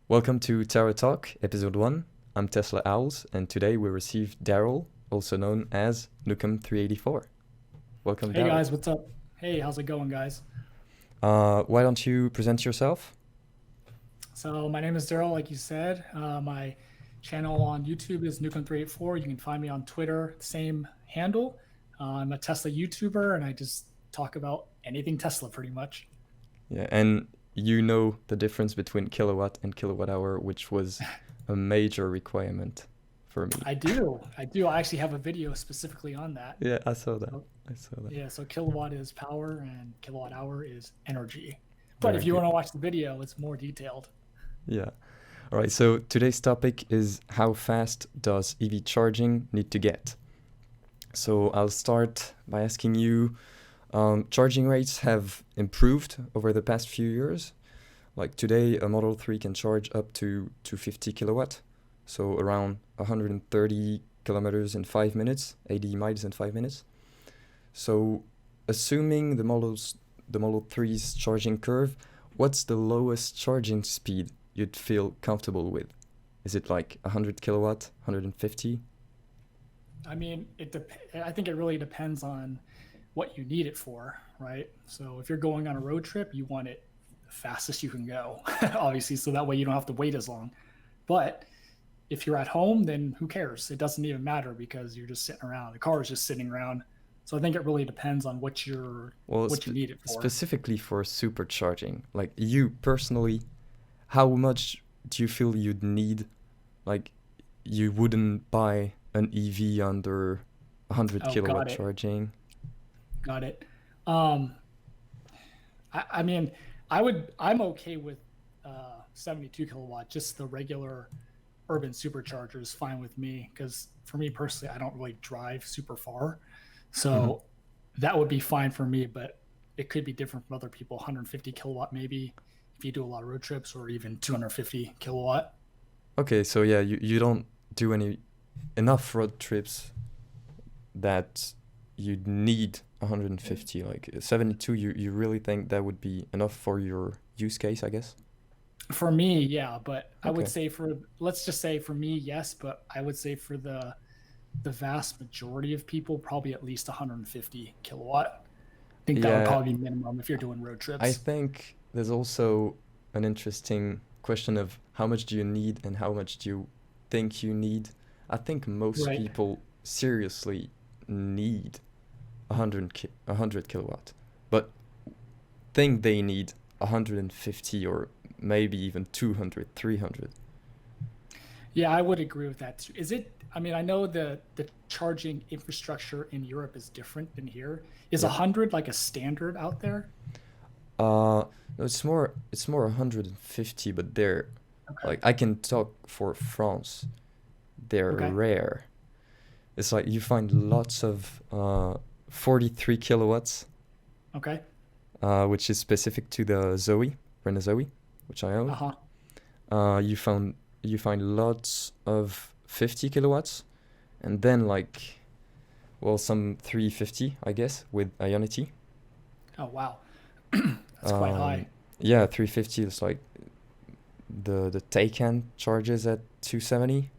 Welcome to TeraTalk, Episode 1. I'm Tesla Owls, and today we received Darrell, also known as nukem384. Welcome, Hey Darrell. guys, what's up? Hey, how's it going, guys? Why don't you present yourself? So my name is Darrell, like you said. My channel on YouTube is nukem384. You can find me on Twitter, same handle. I'm a Tesla YouTuber, and I just talk about anything Tesla, pretty much. Yeah, and you know the difference between kilowatt and kilowatt hour, which was a major requirement for me. I do. I actually have a video specifically on that. Yeah, I saw that. So, I saw that. yeah, so kilowatt is power, and kilowatt hour is energy. But Very if you good. want to watch the video, it's more detailed. Yeah. All right, so today's topic is how fast does EV charging need to get? So I'll start by asking you, charging rates have improved over the past few years. Like today, a Model 3 can charge up to 250 kilowatt, so around 130 kilometers in 5 minutes, 80 miles in 5 minutes. So assuming the Model 3's charging curve, what's the lowest charging speed you'd feel comfortable with? Is it like 100 kilowatt, 150? I mean, I think it really depends on what you need it for, right? So if you're going on a road trip, you want it the fastest you can go, obviously, so that way you don't have to wait as long. But if you're at home, then who cares? It doesn't even matter because you're just sitting around. The car is just sitting around. So I think it really depends on Well, what you need it for. specifically for supercharging, like you personally, how much do you feel you'd need? Like, you wouldn't buy an EV under 100 Oh, kilowatt got it, charging. got it. Um, I mean, I'm okay with 72 kilowatt, just the regular urban supercharger is fine with me because for me personally, I don't really drive super far. Hmm. So that would be fine for me, but it could be different from other people. 150 kilowatt, maybe if you do a lot of road trips, or even 250 kilowatt. Okay, so yeah, you don't do any enough road trips that you'd need 150. Like 72, you really think that would be enough for your use case, I guess? For me, yeah, but I would Okay. say let's just say for me, yes, but I would say for the vast majority of people, probably at least 150 kilowatt. I think that would Yeah, probably be minimum if you're doing road I trips. think there's also an interesting question of how much do you need and how much do you think you need. I think most Right. people seriously need 100 kilowatt, but think they need 150 or maybe even 200, 300. Yeah, I would agree with that too. I mean, I know the charging infrastructure in Europe is different than here. Is Yeah. 100 like a standard out there? No, it's more 150, but they're Okay. like I can talk for France. They're Okay. rare. It's like you find lots of 43 kilowatts, Okay. which is specific to the Renault Zoe, which I own. Uh-huh. You find lots of 50 kilowatts, and then like well some 350 I guess with Ionity. Oh, wow. That's quite Um, high. yeah, 350 is like the Taycan charges at 270,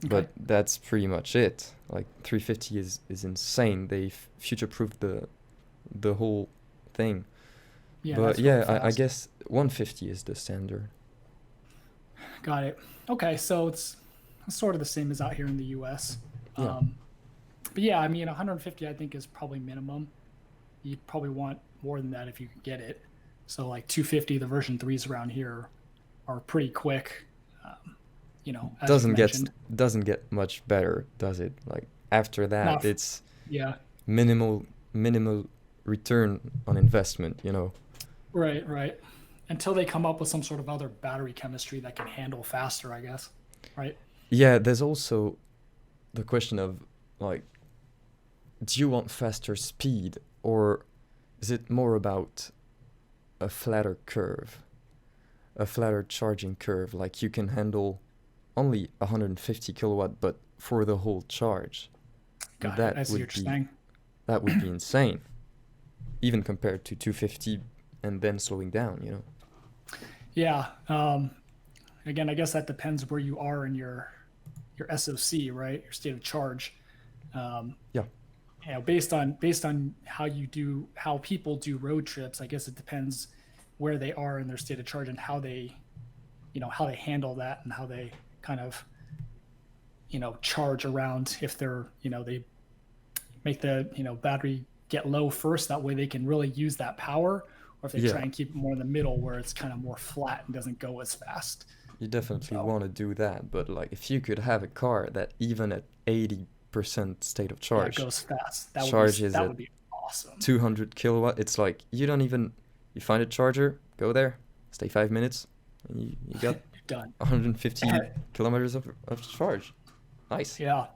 Okay. but that's pretty much it. Like 350 is insane. They future-proofed the whole thing. Yeah, But that's really yeah, I fast. guess 150 is the standard. Got it. Okay, so it's sort of the same as out here in the US. Yeah. Um, but yeah, I mean, 150 I think is probably minimum. You'd probably want more than that if you could get it. So like 250, the version threes around here are pretty quick. Um, as you Doesn't get mentioned. doesn't get much better, does it? Like after that, Not, it's yeah, minimal return on investment. right, right. Until they come up with some sort of other battery chemistry that can handle faster, I guess. Right. Yeah, there's also the question of like, do you want faster speed or is it more about a flatter curve, a flatter charging curve? Like you can handle only 150 kilowatt, but for the whole charge, Got it. I that see would what you're be saying. that would be insane, even compared to 250 and then slowing down. Yeah. again, I guess that depends where you are in your SOC, right? Your state of charge. Um, Yeah. based on how people do road trips, I guess it depends where they are in their state of charge and how they handle that and how they kind of charge around if they make the battery get low first, that way they can really use that power, or if they try Yeah. and keep it more in the middle where it's kind of more flat and doesn't go as fast. You definitely So want to do that, but like if you could have a car that even at 80% state of yeah, it charge goes fast. That would be charges that at would be awesome. 200 kilowatt, it's like you find a charger, go there, stay 5 minutes, and you got You're done. 150 kilometers of charge. Nice. Yeah,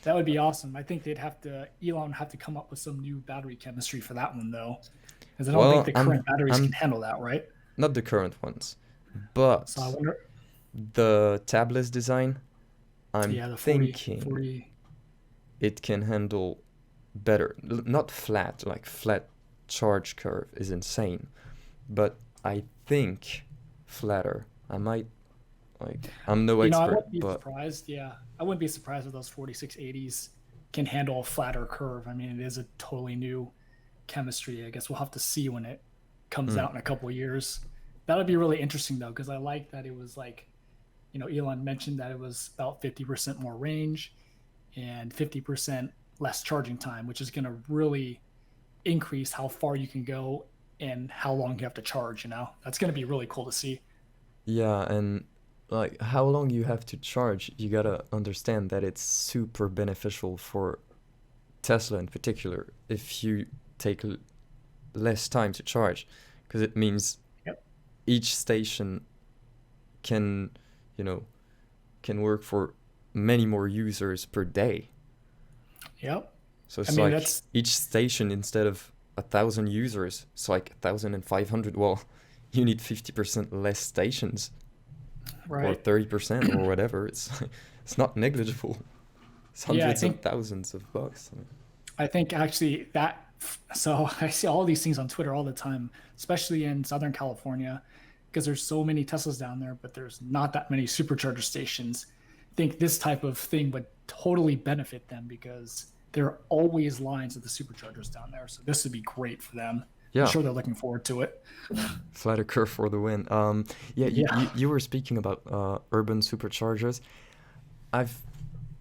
that would be awesome. I think Elon would have to come up with some new battery chemistry for that one though, because I don't think Well, the I'm current batteries can I'm handle that, right? not the current ones, So I but wonder. the tabless design, I'm Yeah, the 40, thinking 40. it can handle better. Not flat, like flat charge curve is insane, but I think flatter. I might like I'm no I expert, wouldn't be but surprised. Yeah, I wouldn't be surprised if those 4680s can handle a flatter curve. I mean, it is a totally new chemistry. I guess we'll have to see when it comes mm, out in a couple of years. That would be really interesting though, because I like that it was like, Elon mentioned that it was about 50% more range and 50% less charging time, which is going to really increase how far you can go and how long you have to charge. That's going to be really cool to see. yeah, and like how long you have to charge, you gotta understand that it's super beneficial for Tesla in particular if you take less time to charge, because it means Yep. each station can, you know, can work for many more users per day. Yep. So I it's mean, like that's each station instead of 1,000 users, it's like 1,500. Well, you need 50% less stations or right. 30% or whatever. It's not negligible. It's Yeah, I hundreds of think thousands of bucks. I think actually so I see all these things on Twitter all the time, especially in Southern California, because there's so many Teslas down there, but there's not that many supercharger stations. I think this type of thing would totally benefit them because there are always lines of the superchargers down there. So this would be great for them. I'm Yeah, sure they're looking forward to it. flatter curve for the win. Yeah, Yeah. you were speaking about urban superchargers. I've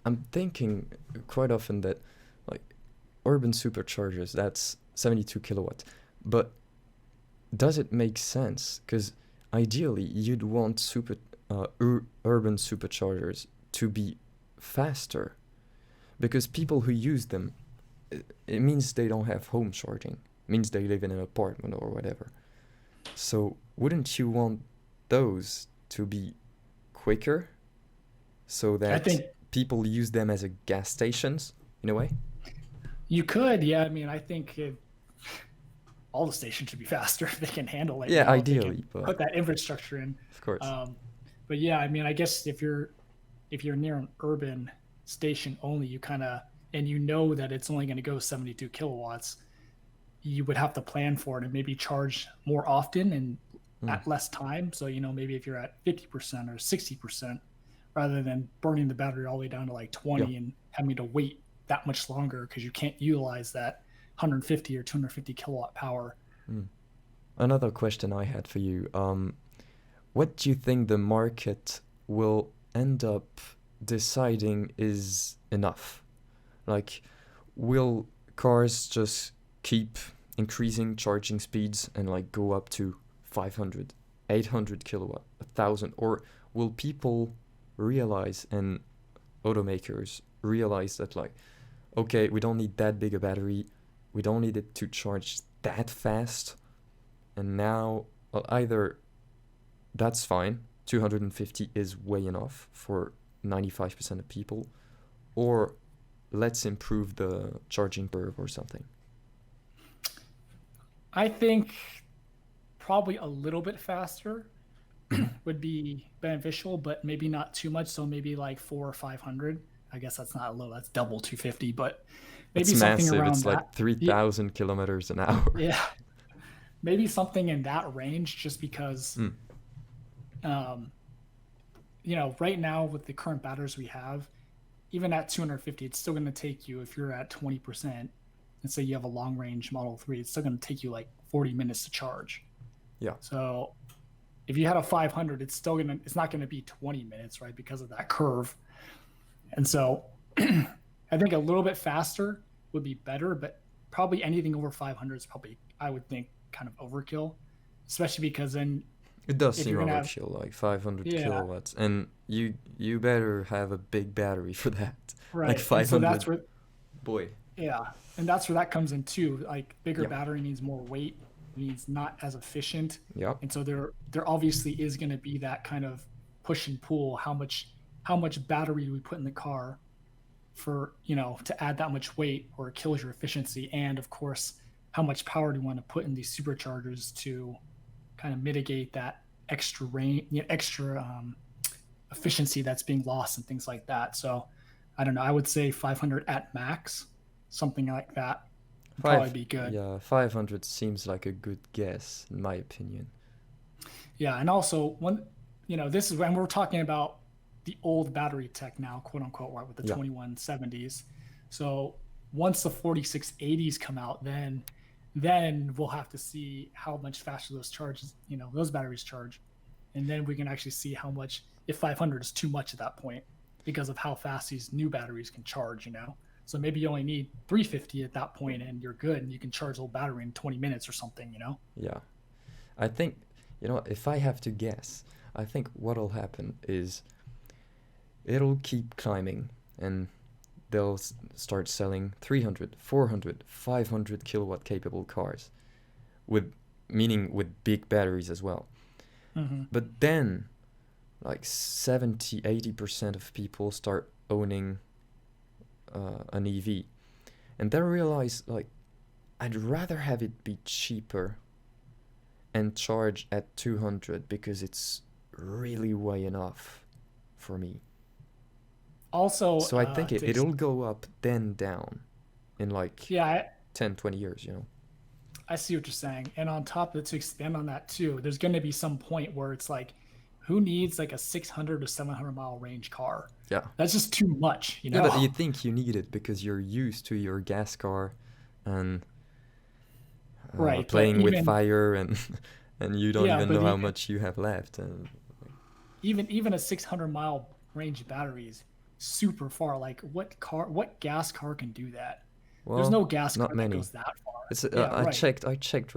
I'm thinking quite often that like urban superchargers, that's 72 kilowatt, but does it make sense? Because ideally, you'd want urban superchargers to be faster, because people who use them, it means they don't have home charging. It means they live in an apartment or whatever. So wouldn't you want those to be quicker so I that think people use them as a gas stations in a way? you could. Yeah. I mean, I think all the stations should be faster if they can handle it, Yeah, if they can ideally, but put that infrastructure in. of course. Um, but yeah, I mean, I guess if you're near an urban station only, you kind of and you know that it's only going to go 72 kilowatts, you would have to plan for it and maybe charge more often and Mm, at less time. So maybe if you're at 50% or 60%, rather than burning the battery all the way down to like yeah. 20 and having to wait that much longer because you can't utilize that 150 or 250 kilowatt power. Mm. Another question I had for you. What do you think the market will end up deciding is enough? Like, will cars just keep increasing charging speeds and like go up to 500, 800 kilowatt, 1,000? Or will people realize and automakers realize that like, okay, we don't need that big a battery, we don't need it to charge that fast, and now either that's fine, 250 is way enough for 95% of people, or let's improve the charging curve or something. I think probably a little bit faster would be beneficial, but maybe not too much. So maybe like 400 or 500. I guess that's not low. That's double 250, but It's maybe something massive. around It's that. like 3,000 kilometers an hour. Yeah, maybe something in that range, just because Mm, um, right now with the current batteries we have, even at 250, it's still going to take you, if you're at 20%, and say you have a long range Model 3, it's still going to take you like 40 minutes to charge. Yeah. So if you had a 500, it's not going to be 20 minutes, right? Because of that curve. And so I think a little bit faster would be better, but probably anything over 500 is probably, I would think, kind of overkill, especially because then It does if seem you're going to have, overkill, like 500 yeah, kilowatts, and you better have a big battery for that. Like right. And so 500, that's where, boy. yeah. And that's where that comes in too. Like bigger Yeah. battery means more weight, means not as efficient. Yep. And so there obviously is going to be that kind of push and pull. How much battery do we put in the car for, to add that much weight, or it kills your efficiency? And of course, how much power do you want to put in these superchargers to kind of mitigate that extra efficiency that's being lost and things like that. So I don't know. I would say 500 at max, something like that would probably be good. Yeah, 500 seems like a good guess in my opinion. Yeah, and also this is when we're talking about the old battery tech now, quote unquote, right, with the 2170s. So once the 4680s come out, then we'll have to see how much faster those batteries charge, and then we can actually see how much, if 500 is too much at that point, because of how fast these new batteries can charge. So maybe you only need 350 at that point, and you're good, and you can charge the whole battery in 20 minutes or something. Yeah, I think, if I have to guess, I think what'll happen is it'll keep climbing, and they'll start selling 300, 400, 500 kilowatt capable cars, meaning with big batteries as well. Mm-hmm. But then, like 70, 80% of people start owning an EV, and they realize, like, I'd rather have it be cheaper and charge at 200 because it's really way enough for me. Also, So I think it'll go up then down in like 10, 20 years, I see what you're saying. And on top of it, to expand on that too, there's going to be some point where it's like, who needs like a 600 to 700 mile range car? Yeah. That's just too much, Yeah, but you think you need it because you're used to your gas car and right, playing with fire and you don't even know how much you have left. And even a 600 mile range battery is super far. Like what gas car can do that? Well, there's no gas car not many. that goes that far. I checked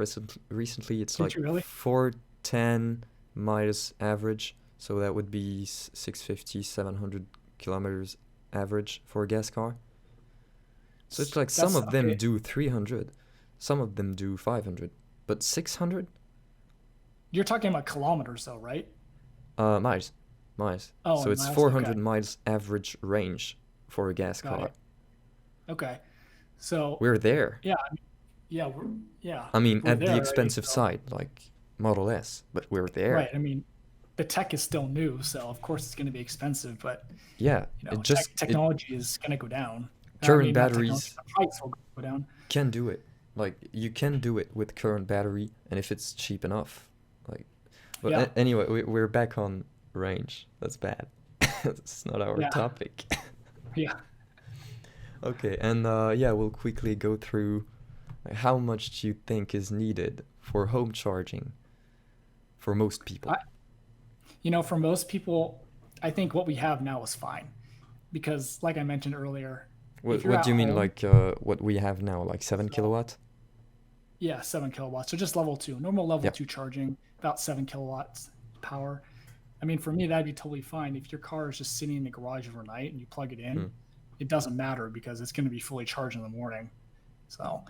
recently. It's Did like you really? 410 miles average, so that would be 650, 700 kilometers average for a gas car. So it's like some of them do 300, some of them do 500, but 600? You're talking about kilometers though, right? Miles. Oh, so it's miles, 400 okay. miles average range for a gas Got car. it. Okay. So We're there. yeah, I mean, we're at the there, expensive right? side, like Model S, but we're there. Right. I mean, the tech is still new, so of course it's going to be expensive, but Yeah, technology is going to go down. Current batteries the price will go down. can do it. Like, you can do it with current battery, and if it's cheap enough. Like, but anyway, we're back on range. That's bad. That's not our topic. Yeah. Okay, and we'll quickly go through how much do you think is needed for home charging for most people? For most people, I think what we have now is fine, because like I mentioned earlier, What do you mean, like what we have now, like 7 kilowatt? Yeah, 7 kilowatts. So just level 2, normal level 2 charging, about 7 kilowatts power. I mean, for me, that'd be totally fine. If your car is just sitting in the garage overnight and you plug it in, it doesn't matter because it's going to be fully charged in the morning. So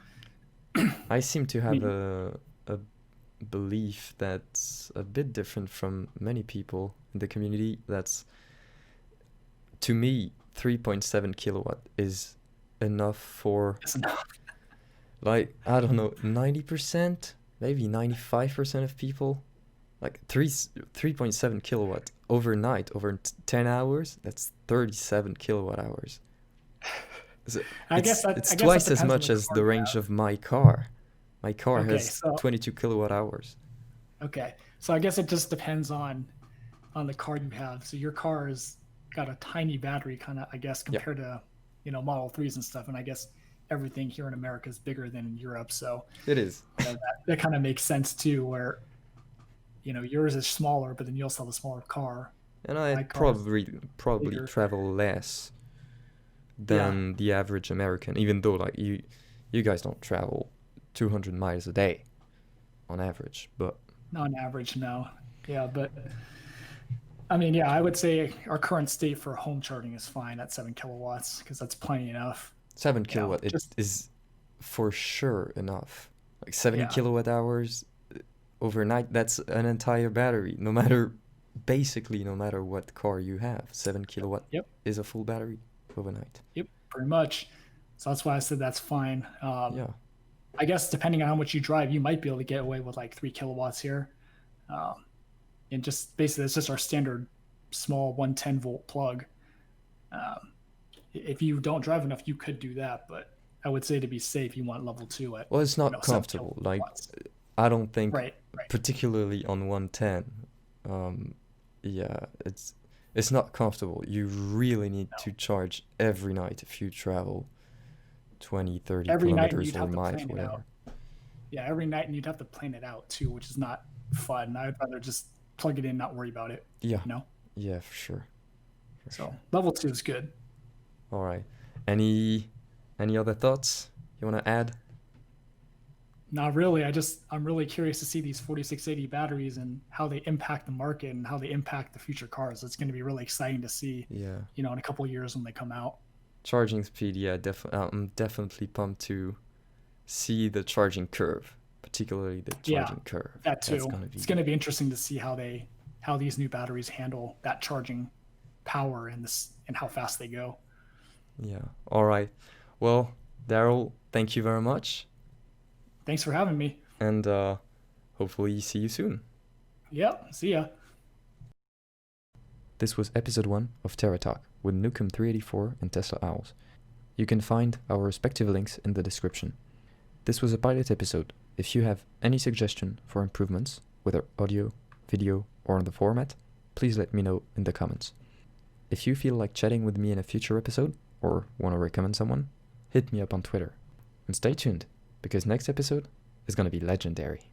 I seem to have a belief that's a bit different from many people in the community. That's, to me, 3.7 kilowatt is enough for, like, I don't know, 90%, maybe 95% of people. Like 3.7 kilowatt overnight, over 10 hours, that's 37 kilowatt hours. It's twice as much as the range of my car. My car has 22 kilowatt hours. Okay, so I guess it just depends on on the car you have. So your car has got a tiny battery, kind of, I guess, Yeah, compared to Model 3s and stuff. And I guess everything here in America is bigger than in Europe. So it is. that kind of makes sense too, where yours is smaller, but then you also have a smaller car. And My I'd car is probably bigger. travel less Yeah, than the average American, even though like you guys don't travel 200 miles a day on average, but on average, no. Yeah, but I mean, yeah, I would say our current state for home charging is fine at 7 kilowatts because that's plenty enough. 7 kilowatt it Just is for sure enough. Like 70 yeah, kilowatt hours overnight, that's an entire battery, basically no matter what car you have. 7 kilowatt yep, is a full battery overnight. yep, pretty much. So that's why I said that's fine. Yeah. I guess depending on how much you drive, you might be able to get away with like 3 kilowatts here. Um, and just basically, it's just our standard small 110-volt plug. Um, if you don't drive enough, you could do that, but I would say to be safe, you want level 2 at Well, it's not 7 comfortable. Like, kilowatts. I don't think, Right, right. particularly on 110, yeah, it's not comfortable. You really need No. to charge every night if you travel 20, 30 Every night, and kilometers you'd or have to miles, plan it whatever. out. Yeah, every night, and you'd have to plan it out too, which is not fun. I'd rather just plug it in, not worry about it. Yeah, You know. yeah, for sure. For So sure. level 2 is good. All right. Any other thoughts you want to add? Not really. I'm really curious to see these 4680 batteries and how they impact the market and how they impact the future cars. It's going to be really exciting to see, Yeah. in a couple of years when they come out. Charging speed, yeah, I'm definitely pumped to see the charging curve, particularly the Yeah, charging curve. that That's too. gonna It's be, going to be interesting to see how these new batteries handle that charging power and how fast they go. yeah. All right. Well, Darrell, thank you very much, Thanks for having me. and hopefully see you soon. Yep. See ya. This was episode 1 of TeraTalk with nukem384 and Tesla Owls. You can find our respective links in the description. This was a pilot episode. If you have any suggestion for improvements, whether audio, video, or on the format, please let me know in the comments. If you feel like chatting with me in a future episode, or want to recommend someone, hit me up on Twitter. And stay tuned, because next episode is going to be legendary.